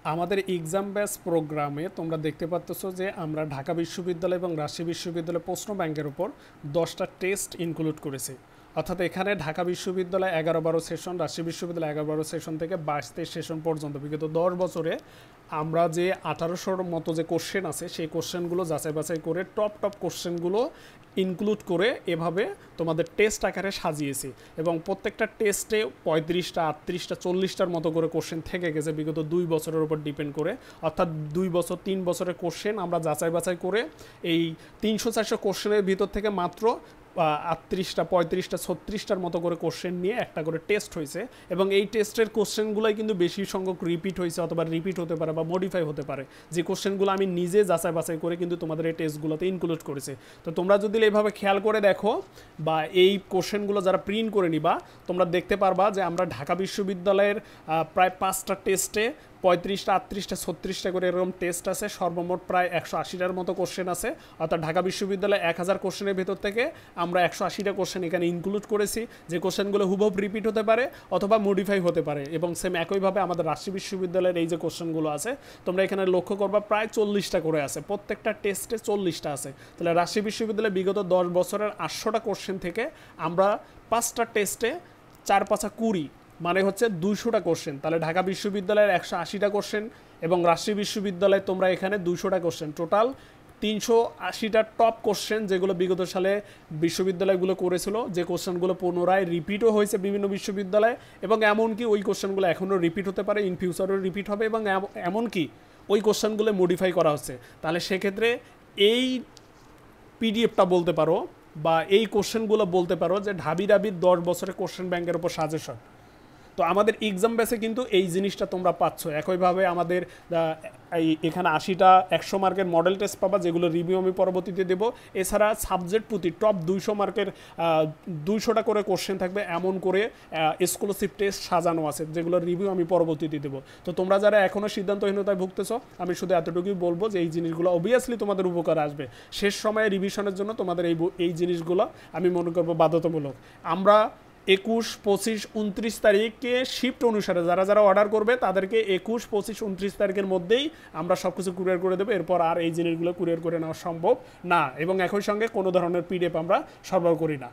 আমাদের exam batch প্রোগ্রামে তোমরা দেখতে পাচ্ছ যে আমরা ঢাকা বিশ্ববিদ্যালয় এবং রাজশাহী বিশ্ববিদ্যালয় প্রশ্ন ব্যাংকের উপর 10টা টেস্ট ইনক্লুড করেছি। অর্থাৎ এখানে ঢাকা বিশ্ববিদ্যালয় 11-12 সেশন, রাজশাহী বিশ্ববিদ্যালয় 11-12 সেশন থেকে 22-23 সেশন পর্যন্ত বিগত 10 বছরে আমরা যে 1800-র মতো যে কোশ্চেন আছে সেই কোশ্চেনগুলো যাচাই বাছাই করে টপ কোশ্চেনগুলো ইনক্লুড করে এভাবে তোমাদের টেস্ট আকারে সাজিয়েছি এবং প্রত্যেকটা টেস্টে 35টা 38টা 40টার মতো করে কোশ্চেন থেকে গেছে বিগত 2 বছরের উপর ডিপেন্ড করে। অর্থাৎ 2 বছর 3 বছরের কোশ্চেন আমরা যাচাই বাছাই করে এই 300-400 কোশ্চেনের ভিতর থেকে মাত্র 38টা 35টা 36টার মতো করে কোশ্চেন নিয়ে একটা করে টেস্ট হয়েছে এবং এই টেস্টের কোশ্চেনগুলোই কিন্তু বেশি সংখ্যক রিপিট হয়েছে অথবা রিপিট হতে পারে বা মডিফাই হতে পারে, যে কোশ্চেনগুলো আমি নিজে যাচাই বাছাই করে কিন্তু তোমাদের এই টেস্টগুলোতে ইনক্লুড করেছে। তো তোমরা যদি এইভাবে খেয়াল করে দেখো বা এই কোশ্চেনগুলো যারা প্রিন্ট করে নিবা তোমরা দেখতে পারবা যে আমরা ঢাকা বিশ্ববিদ্যালয়ের প্রায় 5টা টেস্টে 35টা 38টা 36টা করে এরকম টেস্ট আছে, সর্বমোট প্রায় 180টার মতো কোশ্চেন আছে। অর্থাৎ ঢাকা বিশ্ববিদ্যালয়ে 1000 কোশ্চেনের ভেতর থেকে আমরা 180টা কোশ্চেন এখানে ইনক্লুড করেছি, যে কোশ্চেনগুলো হুবহু রিপিট হতে পারে অথবা মডিফাই হতে পারে। এবং সেম একইভাবে আমাদের রাজশাহী বিশ্ববিদ্যালয়ের এই যে কোশ্চেনগুলো আছে তোমরা এখানে লক্ষ্য করবা প্রায় 40টা করে আছে, প্রত্যেকটা টেস্টে 40টা আছে। তাহলে রাজশাহী বিশ্ববিদ্যালয়ে বিগত 10 বছরের 800টা কোশ্চেন থেকে আমরা 5টা টেস্টে 4×5=20, মানে হচ্ছে 200টা কোশ্চেন। তাহলে ঢাকা বিশ্ববিদ্যালয়ের 180টা কোশ্চেন এবং রাজশাহী বিশ্ববিদ্যালয়ে তোমরা এখানে 200টা কোশ্চেন, টোটাল 380টা টপ কোশ্চেন যেগুলো বিগত সালে বিশ্ববিদ্যালয়গুলো করেছিল, যে কোশ্চেনগুলো পুনরায় রিপিটও হয়েছে বিভিন্ন বিশ্ববিদ্যালয়ে এবং এমনকি ওই কোশ্চেনগুলো এখনও রিপিট হতে পারে, ইন ফিউচারও রিপিট হবে এবং এমনকি ওই কোশ্চেনগুলো মডিফাই করা হচ্ছে। তাহলে সেক্ষেত্রে এই পিডিএফটা বলতে পারো বা এই কোশ্চেনগুলো বলতে পারো যে ঢাবির 10 বছরের কোশ্চেন ব্যাংকের উপর সাজেশন। তো আমাদের এক্সাম বেসে কিন্তু এই জিনিসটা তোমরা পাচ্ছ। একইভাবে আমাদের এখানে 80টা 100 মার্কের মডেল টেস্ট পাবা যেগুলো রিভিউ আমি পরবর্তীতে দেবো। এছাড়া সাবজেক্ট প্রতি টপ 200 মার্কের 200টা করে কোশ্চেন থাকবে, এমন করে এক্সক্লুসিভ টেস্ট সাজানো আছে যেগুলো রিভিউ আমি পরবর্তীতে দেবো। তো তোমরা যারা এখনও সিদ্ধান্তহীনতায় ভুগতেছ আমি শুধু এতটুকুই বলবো যে এই জিনিসগুলো অবভিয়াসলি তোমাদের উপকার আসবে। শেষ সময়ে রিভিশনের জন্য তোমাদের এই জিনিসগুলো আমি মনে করবো বাধ্যতামূলক। আমরা 21, 25, 29 তারিখে শিফট অনুসারে যারা যারা অর্ডার করবে তাদেরকে 21, 25, 29 তারিখের মধ্যেই আমরা সব কিছু কুরিয়ার করে দেবো। এরপর আর এই জিনিসগুলো কুরিয়ার করে নেওয়া সম্ভব না এবং একই সঙ্গে কোনো ধরনের পিডিএফ আমরা সরবরাহ করি না।